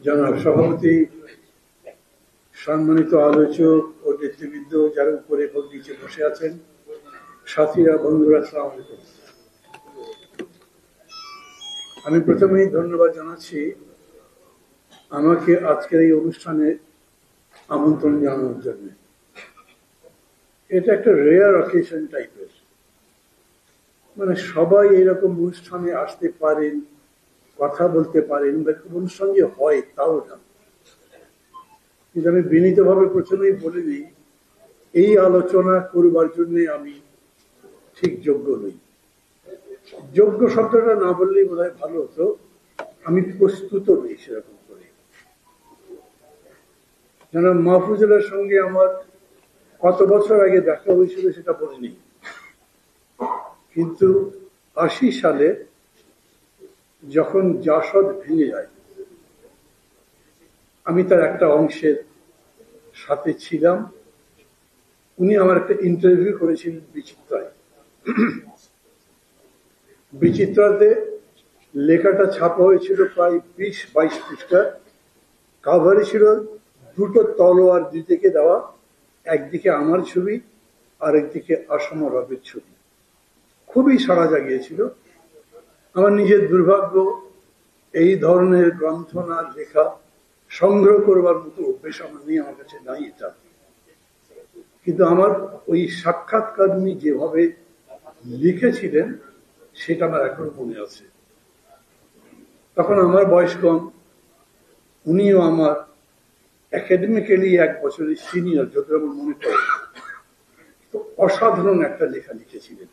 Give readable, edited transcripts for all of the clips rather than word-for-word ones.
জনাব সভাপতি, সম্মানিত আলোচক ও নেতৃবৃন্দ যারা উপরে এবং নিচে বসে আছেন, সাথীরা, বন্ধুরা, আসসালামু আলাইকুম। আমি প্রথমেই ধন্যবাদ জানাচ্ছি আমাকে আজকের এই অনুষ্ঠানে আমন্ত্রণ জানানোর জন্য। এটা একটা রেয়ার অকেশন টাইপের, মানে সবাই এরকম অনুষ্ঠানে আসতে পারেন, কথা বলতে পারেন, বা অনুষ্ঠান যে হয় তাও না। কিন্তু আমি বিনীতভাবে প্রথমেই বলে দিই, এই আলোচনা করবার জন্য আমি ঠিক যোগ্য নই। যোগ্য শব্দটা না বললেই বোধ হয় ভালো হতো, আমি প্রস্তুত নই সেরকম করে। জনাব মাহফুজুলের সঙ্গে আমার কত বছর আগে দেখা হয়েছিল সেটা বলিনি, কিন্তু ৮০ সালে যখন জাসদ ভেঙে যায়, আমি তার একটা অংশের সাথে ছিলাম। উনি আমার একটা ইন্টারভিউ করেছিলেন বিচিত্রায়। বিচিত্রাতে লেখাটা ছাপা হয়েছিল প্রায় ২০-২২ পৃষ্ঠা। কাভারে ছিল দুটো তলোয়ার দিকে দেওয়া, একদিকে আমার ছবি আর একদিকে আসাম রবের ছবি। খুবই সাড়া জাগিয়েছিল। আমার নিজের দুর্ভাগ্য, এই ধরনের গ্রন্থনা লেখা সংগ্রহ করবার মতো অভ্যেস আমার নেই, আমার কাছে নাই এটা। কিন্তু আমার ওই সাক্ষাৎকার উনি যেভাবে লিখেছিলেন সেটা আমার এখনো মনে আছে। তখন আমার বয়স কম, উনিও আমার একাডেমিক্যালি ১ বছরের সিনিয়র, যত আমার মনে পড়ে। তো অসাধারণ একটা লেখা লিখেছিলেন,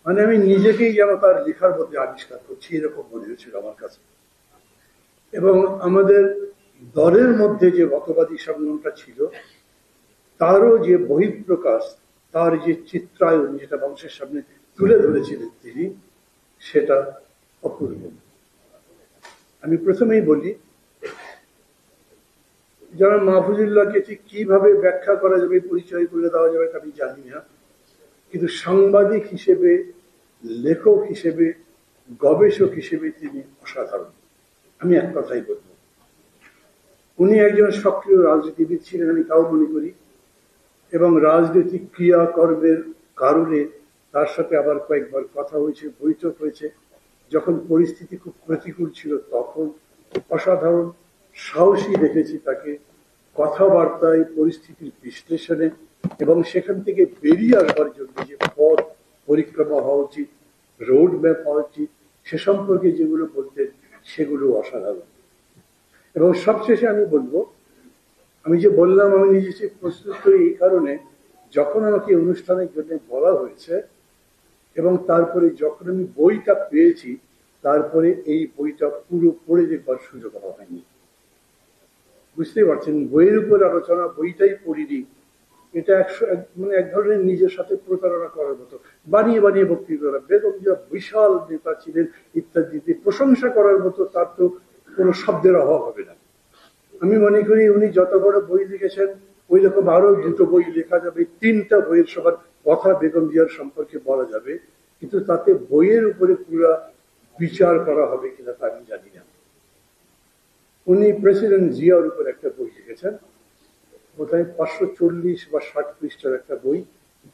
মানে আমি নিজেকেই যেন তার লেখার মধ্যে আবিষ্কার করছি এরকম মনে হয়েছিল আমার কাছে। এবং আমাদের দলের মধ্যে যে মতবাদী সম্মেলনটা ছিল, তারও যে বহিঃপ্রকাশ, তার যে চিত্রায়ন, যেটা মানুষের সামনে তুলে ধরেছিলেন তিনি, সেটা অপূর্ব। আমি প্রথমেই বলি, যারা মাহফুজুল্লাহকে ঠিক কিভাবে ব্যাখ্যা করা যাবে, পরিচয় করে দেওয়া যাবে আমি জানি না, কিন্তু সাংবাদিক হিসেবে, লেখক হিসেবে, গবেষক হিসেবে তিনি অসাধারণ। আমি এক কথাই বলব, উনি একজন সক্রিয় রাজনীতিবিদ ছিলেন, আমি তাও মনে করি। এবং রাজনৈতিক ক্রিয়াকর্মের কারণে তার সাথে আবার কয়েকবার কথা হয়েছে, বৈঠক হয়েছে। যখন পরিস্থিতি খুব প্রতিকূল ছিল তখন অসাধারণ সাহসী দেখেছি তাকে, কথাবার্তায়, পরিস্থিতির বিশ্লেষণে, এবং সেখান থেকে বেরিয়ে আসবার জন্য যে পথ পরিক্রমা হওয়া উচিত, রোড ম্যাপ হওয়া উচিত, সে সম্পর্কে যেগুলো বলতেন সেগুলো অসাধারণ। এবং সবশেষে আমি বলবো, আমি যে বললাম আমি নিজে প্রস্তুত করি এই কারণে, যখন আমাকে অনুষ্ঠানের জন্য বলা হয়েছে এবং তারপরে যখন আমি বইটা পেয়েছি, তারপরে এই বইটা পুরো পড়ে দেখবার সুযোগ আমার হয়নি। বুঝতেই পারছেন, বইয়ের উপর আলোচনা, বইটাই পড়িনি। এটা মানে এক ধরনের নিজের সাথে প্রতারণা করার মতো, বানিয়ে বানিয়ে বক্তৃতা করা। বেগম জিয়া বিশাল নেতা ছিলেন ইত্যাদিতে প্রশংসা করার মতো তার তো কোনো শব্দের অভাব হবে না। আমি মনে করি উনি যত বড় বই লিখেছেন, ওই রকম আরো 2টো বই লেখা যাবে, 3টা বইয়ের সবার কথা বেগম জিয়ার সম্পর্কে বলা যাবে, কিন্তু তাতে বইয়ের উপরে পুরো বিচার করা হবে কিনা তা আমি জানি না। উনি প্রেসিডেন্ট জিয়ার উপর একটা বই লিখেছেন, বোধহয় 540 বা 60 পৃষ্ঠার একটা বই।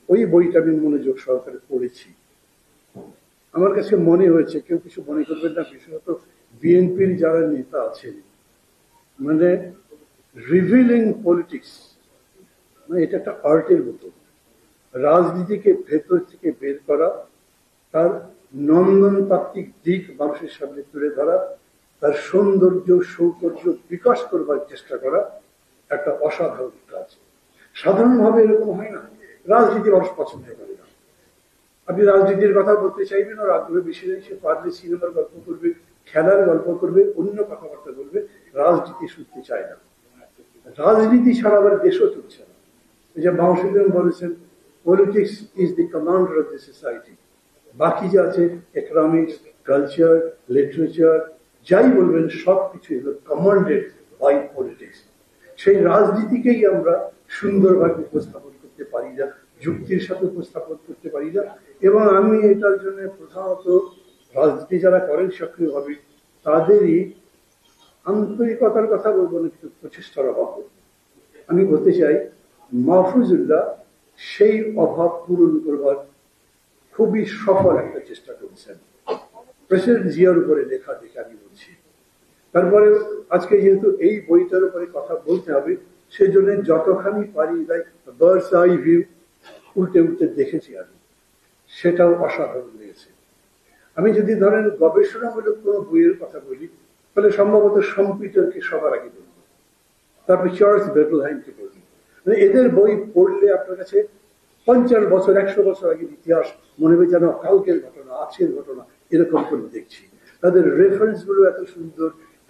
ওই বইটা আমি মনোযোগ সহকারে পড়েছি। আমার কাছে মনে হয়েছে, কেউ কিছু মনে করবেন না, বিশেষত বিএনপির যারা নেতা আছেন, মানে রিভিলিং পলিটিক্স, মানে এটা একটা আর্টের মতো। রাজনীতিকে ভেতর থেকে বের করা, তার নন্দনতাত্ত্বিক দিক মানুষের সামনে তুলে ধরা, তার সৌন্দর্য সৌকর্য বিকাশ করবার চেষ্টা করা একটা অসাধারণ কাজ। সাধারণভাবে এরকম হয় না, রাজনীতি মানুষ পছন্দ করে না। আপনি রাজনীতির কথা বলতে চাইবেন, আর আগ্রহ বেশি নেই, সে পারলে সিনেমার গল্প করবে, খেলার গল্প করবে, অন্য কথাবার্তা বলবে, রাজনীতি শুনতে চায় না। রাজনীতি ছাড়া আবার দেশও চলছে না। যে মাউসুদ্দিন বলেছেন, politics is the commander of the society. বাকি যা আছে, ইকোনমিক্স, কালচার, লিটারেচার, যাই বলবেন সবকিছু হলো কমান্ডেড বাই পলিটিক্স। সেই রাজনীতিকেই আমরা সুন্দরভাবে উপস্থাপন করতে পারি না, যুক্তির সাথে উপস্থাপন করতে পারি না। এবং আমি এটার জন্য প্রধানত রাজনীতি যারা করেন সক্রিয়ভাবে, তাদেরই আন্তরিকতার কথা বলবো না, কিন্তু প্রচেষ্টার অভাব। আমি বলতে চাই মাহফুজুল্লাহ সেই অভাব পূরণ করবার খুবই সফল একটা চেষ্টা করেছেন। প্রেসিডেন্ট জিয়ার উপরে লেখা দেখে আমি বলছি। তারপরে আজকে যেহেতু এই বইটার উপরে কথা বলতে হবে, সেই জন্য যতখানি পারি বার্ডস আই ভিউ উল্টে উল্টে দেখেছি আমি, সেটাও অসাধারণ লেগেছে। আমি যদি ধরেন গবেষণামূলক কোনো বইয়ের কথা বলি, তাহলে সম্ভবত সম্পিটারকে সবার আগে বলবো, তারপর চার্লস বেটলহাইমকে বলবো। মানে এদের বই পড়লে আপনার কাছে 50 বছর 100 বছর আগের ইতিহাস মনে হবে যেন কালকের ঘটনা, আজকের ঘটনা এরকম করে দেখছি। তাদের রেফারেন্স গুলো এত সুন্দর,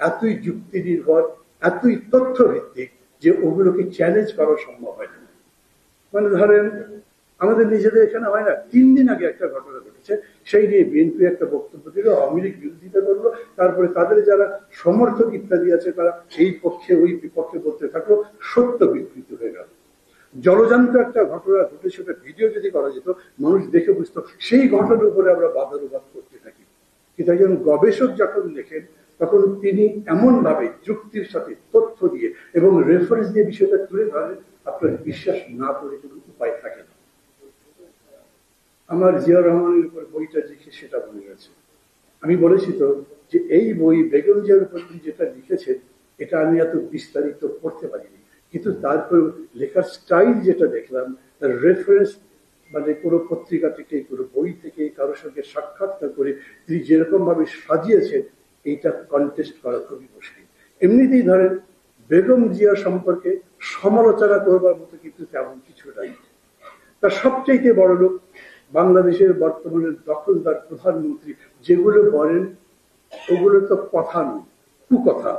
এতই যুক্তি নির্ভর, এতই তথ্য ভিত্তিক যে ওগুলোকে চ্যালেঞ্জ করা সম্ভব হয় না। মানে ধরেন আমাদের নিজেদের এখানে হয় না, 3 দিন আগে একটা ঘটনা ঘটেছে, সেই নিয়ে বিএনপি একটা বক্তব্য দিল, আওয়ামী লীগ বিরোধিতা করলো, তারপরে তাদের যারা সমর্থক ইত্যাদি আছে তারা এই পক্ষে ওই বিপক্ষে বলতে থাকলো, সত্য বিকৃত হয়ে গেল। জলজান্ত একটা ঘটনা ঘটেছে, ওটা ভিডিও যদি করা যেত মানুষ দেখে বুঝতো, সেই ঘটনার উপরে আমরা বাদানুবাদ করতে থাকি। কিন্তু একজন গবেষক যখন লেখেন তখন তিনি এমন ভাবে যুক্তির সাথে তথ্য দিয়ে এবং রেফারেন্স দিয়ে বিষয়টা তুলে ধরেন, আপনার বিশ্বাস না করে কোনো উপায় থাকে না। আমার জিয়া রহমানের উপর বইটা লিখে সেটা বলে গেছে। আমি বলেছি তো যে এই বই বেগম জিয়ার উপর যেটা লিখেছেন এটা আমি এত বিস্তারিত পড়তে পারিনি, কিন্তু তারপর লেখার স্টাইল যেটা দেখলাম, তার রেফারেন্স মানে কোনো পত্রিকা থেকে, কোনো বই থেকে, কারোর সঙ্গে সাক্ষাৎকার করে তিনি যেরকম ভাবে সাজিয়েছেন, এইটা কন্টেস্ট করা খুবই মুশকিল। এমনিতেই ধরেন বেগম জিয়া সম্পর্কে সমালোচনা করবার মতো কিন্তু তেমন কিছু নাই। তার সবচাইতে বড় লোক বাংলাদেশের বর্তমানে দখলদার প্রধানমন্ত্রী যেগুলো বলেন ওগুলো তো কথা নয়, কুকথা,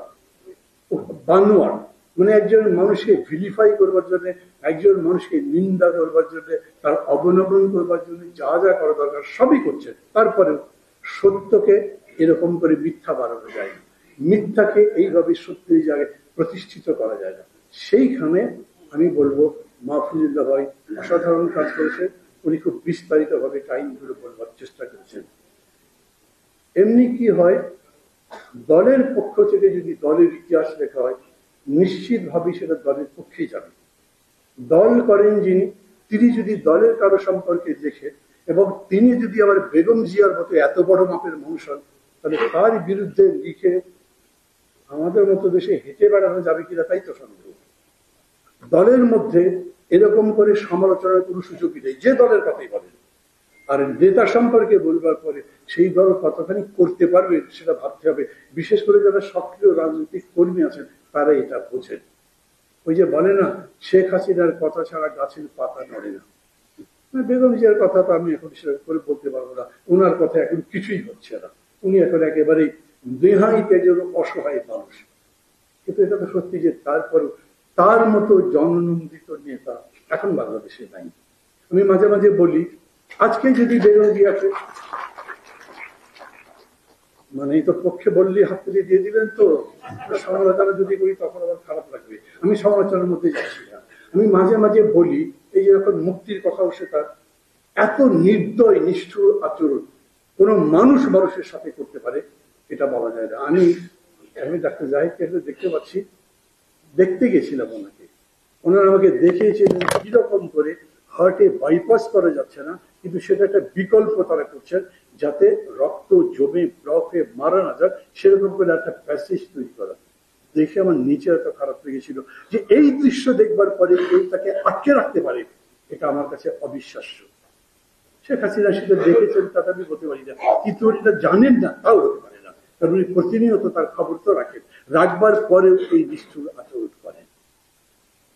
বানোয়ার। মানে একজন মানুষকে ভিলিফাই করবার জন্য, একজন মানুষকে নিন্দা করবার জন্য, তার অবনমন করবার জন্য যা যা করা দরকার সবই করছেন। তারপরেও সত্যকে এরকম করে মিথ্যা বানানো যায় না, মিথ্যাকে এইভাবে সত্যের জায়গায় প্রতিষ্ঠিত করা যায় না। সেইখানে আমি বলবো মাহফুজুল্লাহ ভাই অসাধারণ কাজ করেছেন। উনি খুব বিস্তারিত ভাবে কাহিনীগুলো বলবার চেষ্টা করেছেন। এমনি কি হয়, দলের পক্ষ থেকে যদি দলের ইতিহাস লেখা হয় নিশ্চিতভাবে সেটা দলের পক্ষেই যাবে। দল করেন যিনি, তিনি যদি দলের কারো সম্পর্কে লেখেন এবং তিনি যদি আবার বেগম জিয়ার মতো এত বড় মাপের মানুষ হন, তাহলে তার বিরুদ্ধে লিখে আমাদের মতো দেশে হেঁটে বেড়ানো যাবে কিনা তাই তো সন্দেহ। দলের মধ্যে এরকম করে সমালোচনার কোনো সুযোগই নেই, যে দলের কথাই বলেন। আর নেতা সম্পর্কে বলবার পরে সেই দল কতখানি করতে পারবে সেটা ভাবতে হবে। বিশেষ করে যারা সক্রিয় রাজনৈতিক কর্মী আছেন তারা এটা বোঝেন। ওই যে বলে না, শেখ হাসিনার কথা ছাড়া গাছের পাতা নড়ে না। বেগম জিয়ার কথা তো আমি এখন সেরকম করে বলতে পারবো না, ওনার কথা এখন কিছুই হচ্ছে না। উনি এখন একেবারেই দেহাই তেজের অসহায় মানুষ। কিন্তু এটা তো সত্যি যে তারপরও তার মতো জননন্দিত নেতা এখন বাংলাদেশে নাই। আমি মাঝে মাঝে বলি, আজকে যদি বেগম জিয়াকে মানে এই তো পক্ষে বললে হাত থেকে দিয়ে দিলেন, তো সমালোচনা যদি করি তখন আবার খারাপ লাগবে। আমি সমালোচনার মধ্যে যাচ্ছি না। আমি মাঝে মাঝে বলি, এই যে যখন মুক্তির কথা উঠে, তার এত নির্দয় নিষ্ঠুর আচরণ কোন মানুষ মানুষের সাথে করতে পারে এটা বলা যায় না। আমি ডাক্তার জাহিদকে দেখতে পাচ্ছি, দেখতে গেছিলাম ওনাকে, ওনারা আমাকে দেখিয়েছিলেন কিরকম করে হার্টে বাইপাস করা যাচ্ছে না, কিন্তু সেটা একটা বিকল্প তারা করছেন যাতে রক্ত জমে ব্লকে মারা না যায়, সেরকম করে একটা প্যাসেজ তৈরি করা। দেখে আমার নিচে এত খারাপ লেগেছিল যে এই দৃশ্য দেখবার পরে কেউ তাকে আটকে রাখতে পারে, এটা আমার কাছে অবিশ্বাস্য। শেখ হাসিনা সেটা দেখেছেন তাতে আমি বলতে পারি না, কিন্তু এটা জানেন না তাও হতে পারে না, কারণ উনি প্রতিনিয়ত তার খবর তো রাখেন, রাখবার পরেও এই নিষ্ঠুর আচরণ করেন।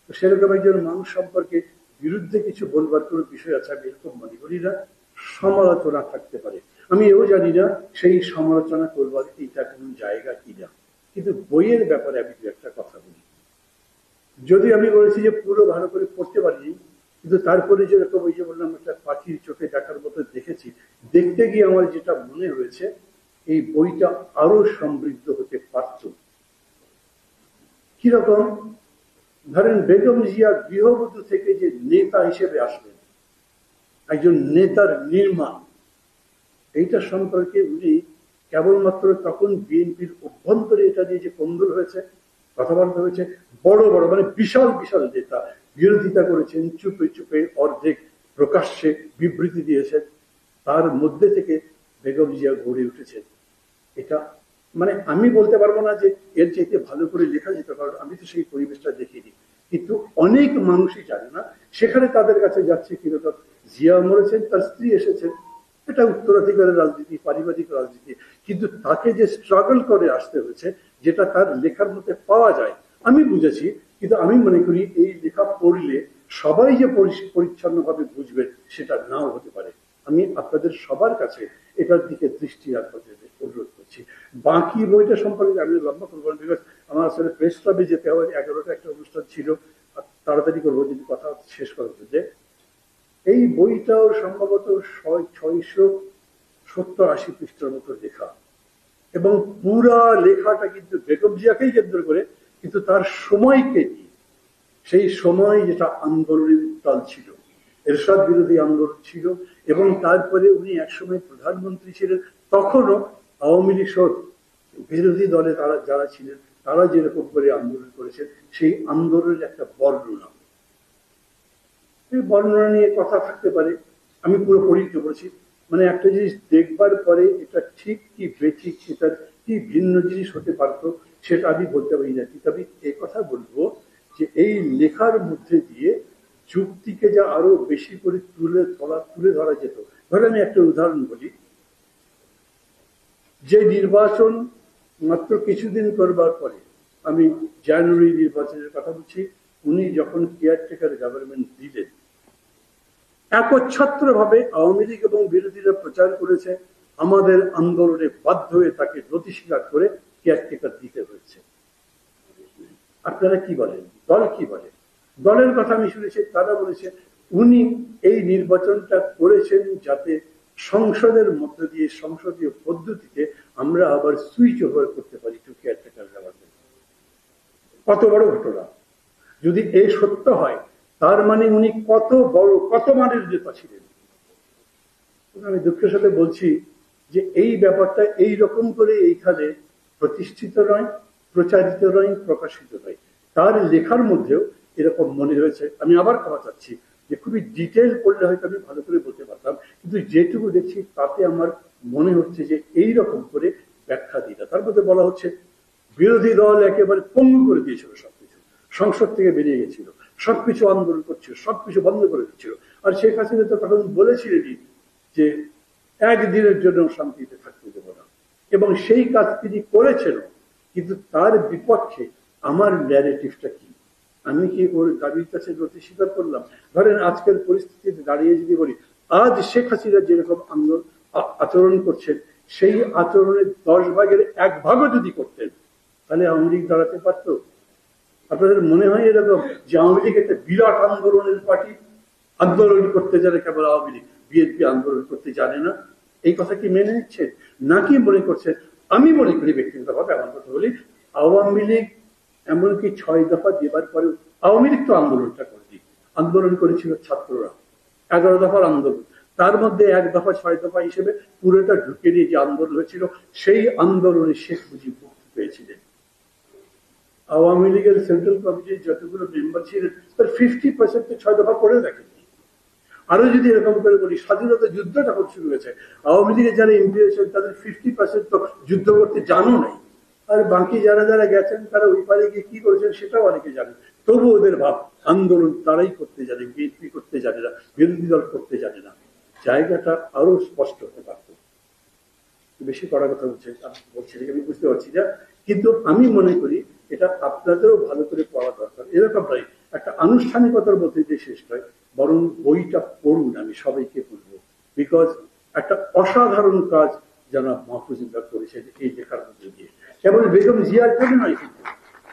তো সেরকম একজন মানুষ সম্পর্কে বিরুদ্ধে কিছু বলবার কোনো বিষয় আছে আমি এরকম মনে করি না। সমালোচনা থাকতে পারে, আমি এও জানি না সেই সমালোচনা করবার এইটা কোন জায়গা কিনা। কিন্তু বইয়ের ব্যাপারে আমি দু একটা কথা বলি। যদি আমি বলেছি যে পুরো ভালো করে পড়তে পারিনি, কিন্তু তারপরে যেরকম ওই যে বললাম একটা পাখির চোখে দেখার মতো দেখেছি, দেখতে গিয়ে আমার যেটা মনে হয়েছে এই বইটা আরো সমৃদ্ধ হতে পারত। কিরকম, ধরেন বেগম জিয়া গৃহবধূ থেকে যে নেতা হিসেবে আসবেন, একজন নেতার নির্মাণ, এইটা সম্পর্কে উনি কেবলমাত্র তখন বিএনপির অভ্যন্তরে এটা নিয়ে যে কোন্দল হয়েছে, কথাবার্তা হয়েছে, বড় বড় মানে বিশাল বিশাল নেতা বিরোধিতা করেছেন, চুপে চুপে অর্ধেক প্রকাশ্যে বিবৃতি দিয়েছেন, তার মধ্যে থেকে বেগম জিয়া গড়ে উঠেছেন। এটা মানে আমি বলতে পারবো না যে এর চাইতে ভালো করে লেখা যেত, কারণ আমি তো সেই পরিবেশটা দেখিনি, কিন্তু অনেক মানুষই জানে না সেখানে তাদের কাছে যাচ্ছে কিরকম। জিয়া মরেছেন, তার স্ত্রী এসেছেন, এটা উত্তরাধিকারের রাজনীতি, পারিবারিক রাজনীতি, কিন্তু তাকে যে স্ট্রাগল করে আসতে হয়েছে, যেটা তার লেখার মধ্যে পাওয়া যায় আমি বুঝেছি। কিন্তু আমি মনে করি এই লেখা পড়লে সবাই যে পরিচ্ছন্ন ভাবে বুঝবেন সেটা নাও হতে পারে। আমি আপনাদের সবার কাছে এটার দিকে দৃষ্টি রাখবার জন্য অনুরোধ করছি। বাকি বইটা সম্পর্কে আমি লম্বা করবো, বিকজ আমার আসলে প্রেস ক্লাবে যেতে হবে, 11টা একটা অনুষ্ঠান ছিল, তাড়াতাড়ি করবো যদি কথা শেষ করার জন্য। এই বইটাও সম্ভবত 670-80 পৃষ্ঠার মতো লেখা, এবং পুরা লেখাটা কিন্তু বেগম জিয়াকেই কেন্দ্র করে, কিন্তু তার সময়কে নিয়ে, সেই সময় যেটা আন্দোলনের উত্তাল ছিল, এরশাদ বিরোধী আন্দোলন ছিল, এবং তারপরে উনি একসময় প্রধানমন্ত্রী ছিলেন, তখনও আওয়ামী লীগ সহ বিরোধী দলে তারা যারা ছিলেন তারা যেরকম করে আন্দোলন করেছেন, সেই আন্দোলনের একটা বর্ণনা, এই বর্ণনা নিয়ে কথা থাকতে পারে। আমি পুরো পরিচিত করেছি, মানে একটা জিনিস দেখবার পরে এটা ঠিক কি বেঠিক, সেটার কি ভিন্ন জিনিস হতে পারতো সেটা আমি বলতে পারি না। কিন্তু আমি এই কথা বলবো যে এই লেখার মধ্যে দিয়ে যুক্তিকে যা আরো বেশি করে তুলে ধরা যেত। ধরে আমি একটা উদাহরণ বলি, যে নির্বাচন মাত্র কিছুদিন করবার পরে, আমি জানুয়ারি নির্বাচনের কথা বলছি, উনি যখন কেয়ারটেকার গভর্নমেন্ট দিলেন, একচ্ছত্র ভাবে আওয়ামী লীগ এবং বিরোধীরা প্রচার করেছে আমাদের আন্দোলনে বাধ্য হয়ে তাকে নথি স্বীকার করে কেয়ারটেকার দিতে হয়েছে। আপনারা কি বলেন, দল কি বলে? দলের কথা আমি শুনেছি, তারা বলেছে উনি এই নির্বাচনটা করেছেন যাতে সংসদের মধ্য দিয়ে, সংসদীয় পদ্ধতিতে আমরা আবার সুইচ ওভার করতে পারি টু কেয়ারটেকার গভর্নমেন্ট। কত বড় ঘটনা! যদি এই সত্য হয়, তার মানে উনি কত বড়, কত মানের নেতা ছিলেন। আমি দুঃখের সাথে বলছি যে এই ব্যাপারটা এই রকম করে এইখানে প্রতিষ্ঠিত নয়, প্রচারিত নয়, প্রকাশিত নয়। তার লেখার মধ্যেও এরকম মনে হয়েছে। আমি আবার ক্ষমা চাচ্ছি যে খুবই ডিটেল পড়লে হয়তো আমি ভালো করে বলতে পারতাম, কিন্তু যেটুকু দেখছি তাতে আমার মনে হচ্ছে যে এই রকম করে ব্যাখ্যা দিটা। তার মধ্যে বলা হচ্ছে বিরোধী দল একেবারে পঙ্গু করে দিয়েছিল সবকিছু, সংসদ থেকে বেরিয়ে গেছিল, সবকিছু আন্দোলন করছিল, সবকিছু বন্ধ করে দিচ্ছিল। আর শেখ হাসিনা তো তখন বলেছিলেনই যে একদিনের জন্য শান্তিতে থাকতে দেব না, এবং সেই কাজ তিনি করেছেন। কিন্তু তার বিপক্ষে আমার ন্যারেটিভটা কি? আমি কি ওর দাবির কাছে নথি স্বীকার করলাম? ধরেন আজকের পরিস্থিতিতে দাঁড়িয়ে যদি বলি, আজ শেখ হাসিনা যেরকম আচরণ করছেন, সেই আচরণের 10 ভাগের 1 ভাগও যদি করতেন, তাহলে আওয়ামী লীগ দাঁড়াতে পারত? আপনাদের মনে হয় এরকম যে আওয়ামী লীগ একটা বিরাট আন্দোলনের পার্টি, আন্দোলন করতে জানে কেবল আওয়ামী লীগ, বিএনপি আন্দোলন করতে জানে না? এই কথা কি মেনে নিচ্ছেন, নাকি মনে করছেন? আমি মনে করি ব্যক্তিগতভাবে, আমার কথা বলি, আওয়ামী লীগ এমনকি 6 দফা দেবার পরেও আওয়ামী লীগ তো আন্দোলনটা করেনি, আন্দোলন করেছিল ছাত্ররা, 11 দফার আন্দোলন, তার মধ্যে 1 দফা 6 দফা হিসেবে পুরোটা ঢুকে নিয়ে যে আন্দোলন হয়েছিল, সেই আন্দোলনে শেখ মুজিব মুক্তি পেয়েছিলেন। আওয়ামী লীগের সেন্ট্রাল কমিটির যতগুলো মেম্বার ছিলেন তার 50% 6 দফা করে দেখেননি। আরো যদি এরকম করে বলি, স্বাধীনতা যুদ্ধ যখন শুরু হয়েছে, আওয়ামী লীগের যারা এমপি হয়েছেন তাদের 50% তো যুদ্ধ করতে জানো নাই, আর বাকি যারা যারা গেছেন তারা ওই পারে গিয়ে কি করেছেন সেটাও অনেকে জানেন। তবু ওদের ভাব আন্দোলন তারাই করতে জানে, বিএনপি করতে জানে না, বিরোধী দল করতে জানে না। জায়গাটা আরো স্পষ্ট হতে পারত। বেশি কড়া কথা বলছে আমি বুঝতে পারছি না, কিন্তু আমি মনে করি এটা আপনাদেরও ভালো করে পড়া দরকার। এরকম নয় একটা আনুষ্ঠানিকতার মধ্যে দিয়ে শেষ নয়, বরং বইটা পড়ুন, আমি সবাইকে বলবো। বিকজ একটা অসাধারণ কাজ জনাব মাহফুজুল্লাহ করেছেন এই লেখার মধ্যে দিয়ে। কেবল বেগম জিয়ার জন্য নয় কিন্তু,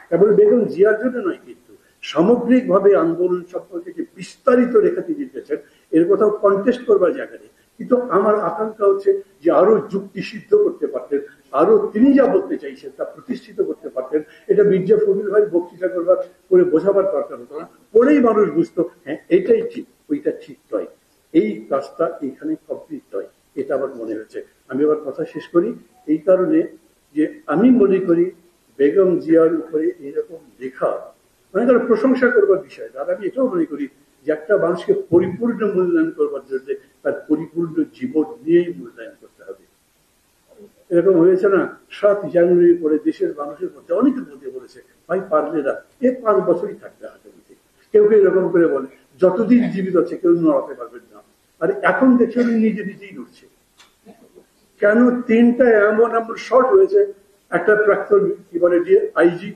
কেবল বেগম জিয়ার জন্য নয় কিন্তু, সামগ্রিকভাবে আন্দোলন সম্পর্কে যে বিস্তারিত রেখা তিনি দিয়েছেন, এর কোথাও কন্টেস্ট করবার জায়গা নেই। কিন্তু আমার আকাঙ্ক্ষা হচ্ছে যে আরো যুক্তি সিদ্ধ করতে পারতেন, আরো তিনি যা বলতে চাইছেন তা প্রতিষ্ঠিত করতে পারতেন। এটা মির্জা ফখরুল ভাই বক্তৃতা করবার করে বোঝাবার দরকার হতো না, পরেই মানুষ বুঝতো হ্যাঁ এটাই ঠিক, ওইটা ঠিক নয়, এই কাজটা এখানে কমপ্লিট নয়। এটা আমার মনে হচ্ছে। আমি আবার কথা শেষ করি, এই এই কারণে যে আমি মনে করি বেগম জিয়ার উপরে এইরকম লেখা অনেক প্রশংসা করবার বিষয়। আর আমি এটাও মনে করি যে একটা মানুষকে পরিপূর্ণ মূল্যায়ন করবার জন্য তার পরিপূর্ণ জীবন নিয়েই মূল্যায়ন করতে হবে। এরকম হয়েছে না, 7 জানুয়ারি পরে দেশের মানুষের মধ্যে অনেকের মধ্যে বলেছে ভাই পারলে না, 5 বছরই থাকবে হাতে। কেউ কেউ এরকম করে বলে যতদিন জীবিত আছে কেউ নড়াতে পারবেন না। আর এখন দেখছে উনি নিজেই নড়ছে। কেন 3টা এমন শর্ট হয়েছে, একটা প্রাক্তন কি বলে আইজি,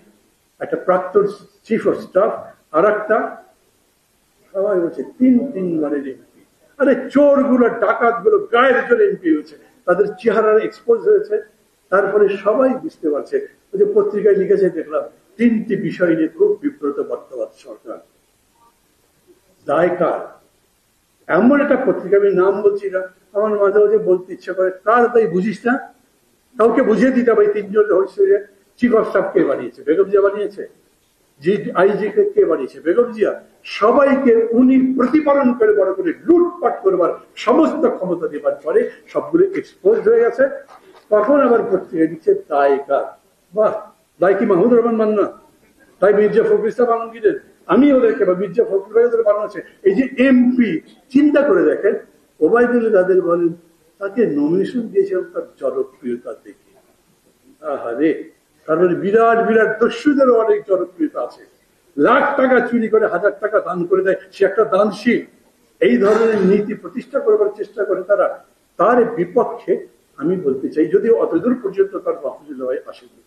একটা প্রাক্তন চিফ অফ স্টাফ, আর একটা সবাই বলছে 3বারের এমপি। আরে চোর গুলো, ডাকাত গুলো গায়ের জোরে এমপি হয়েছে, তাদের চেহারা এক্সপোজ হয়েছে। তারপরে সবাই বুঝতে পারছে, ওই যে পত্রিকায় লিখেছে দেখলাম 3টি বিষয় নিয়ে খুব বিব্রত বর্তমান সরকার। দায় কার? এমন একটা পত্রিকা, আমি নাম বলছি না, আমার মাঝে মাঝে বলতে ইচ্ছা করে, কার দায় বুঝিস না? কাউকে বুঝিয়ে দিতে হবে 3জন হচ্ছে চিফ অফ স্টাফ কে বানিয়েছে? বেগম জিয়া বানিয়েছে। যে আইজি কে বানিয়েছে? বেগম জিয়া। সবাইকে উনি প্রতিপালন করে বড় করে লুটপাট করবার সমস্ত ক্ষমতা দেবার পরে সবগুলো এক্সপোজ হয়ে গেছে। তখন আবার পত্রিকা দিচ্ছে দায় কার? বাহ, দায় কি মাহমুদুর রহমান মান্না? তাই মির্জা ফখরুল ইসলাম আলমগীরের? আমি ওদেরকে বা মির্জা ফখরুল ভাই ওদের বানাচ্ছে। এই যে এমপি, চিন্তা করে দেখেন, ওবায়দুল কাদের বলেন তাকে নমিনেশন দিয়েছিলাম তার জনপ্রিয়তা দেখে। আহারে, তার মানে বিরাট বিরাট দস্যুদেরও অনেক জনপ্রিয়তা আছে। লাখ টাকা চুরি করে 1000 টাকা দান করে দেয়, সে একটা দানশীল। এই ধরনের নীতি প্রতিষ্ঠা করবার চেষ্টা করে তারা। তার বিপক্ষে আমি বলতে চাই, যদিও অতদূর পর্যন্ত তার মাহফুজুল্লাহ ভাই আসেনি,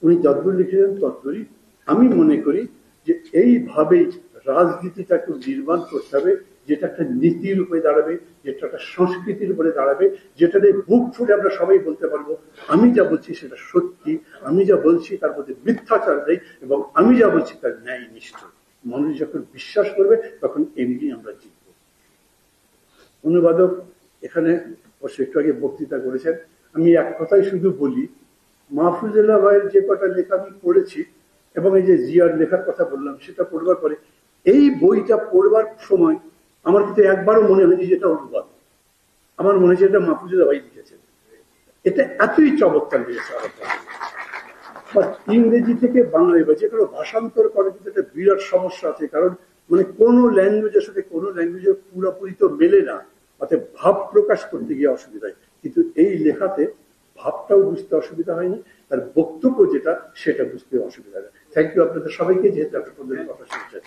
উনি যতদূর লিখেছেন ততদূরই আমি মনে করি যে এইভাবেই রাজনীতিটাকে নির্মাণ করতে হবে, যেটা একটা নীতির উপরে দাঁড়াবে, যেটা একটা সংস্কৃতির উপরে দাঁড়াবে, যেটা নিয়ে বুক ফুটে আমরা সবাই বলতে পারবো আমি যা বলছি সেটা সত্যি, আমি যা বলছি তার মধ্যে মিথ্যাচার নেই, এবং আমি যা বলছি তার ন্যায় নিষ্ঠ। মানুষ যখন বিশ্বাস করবে তখন এমনি আমরা জিতব। অনুবাদক এখানে অবশ্য একটু আগে বক্তৃতা করেছেন, আমি এক কথাই শুধু বলি, মাহফুজুল্লাহ ভাইয়ের যে কটা লেখা আমি পড়েছি, এবং এই যে জিয়ার লেখার কথা বললাম, সেটা পড়বার পরে এই বইটা পড়বার সময় আমার কিন্তু একবারও মনে হয়নি যেটা অনুবাদ। আমার মনে হয়েছে এটা মাহফুজুল্লাহ ভাই লিখেছেন। এটা এতই চমৎকার লেগেছে আমার কাছে। ইংরেজি থেকে বাংলায় বা যে কোনো ভাষান্তর করার কিন্তু একটা বিরাট সমস্যা আছে, কারণ মানে কোনো ল্যাঙ্গুয়েজের সাথে কোনো ল্যাঙ্গুয়েজের পুরোপুরি তো মেলে না, অর্থাৎ ভাব প্রকাশ করতে গিয়ে অসুবিধা হয়। কিন্তু এই লেখাতে ভাবটাও বুঝতে অসুবিধা হয়নি, তার বক্তব্য যেটা সেটা বুঝতে অসুবিধা হয়। থ্যাংক ইউ আপনাদের সবাইকে, যেহেতু আপনাদের কথা শুনছেন।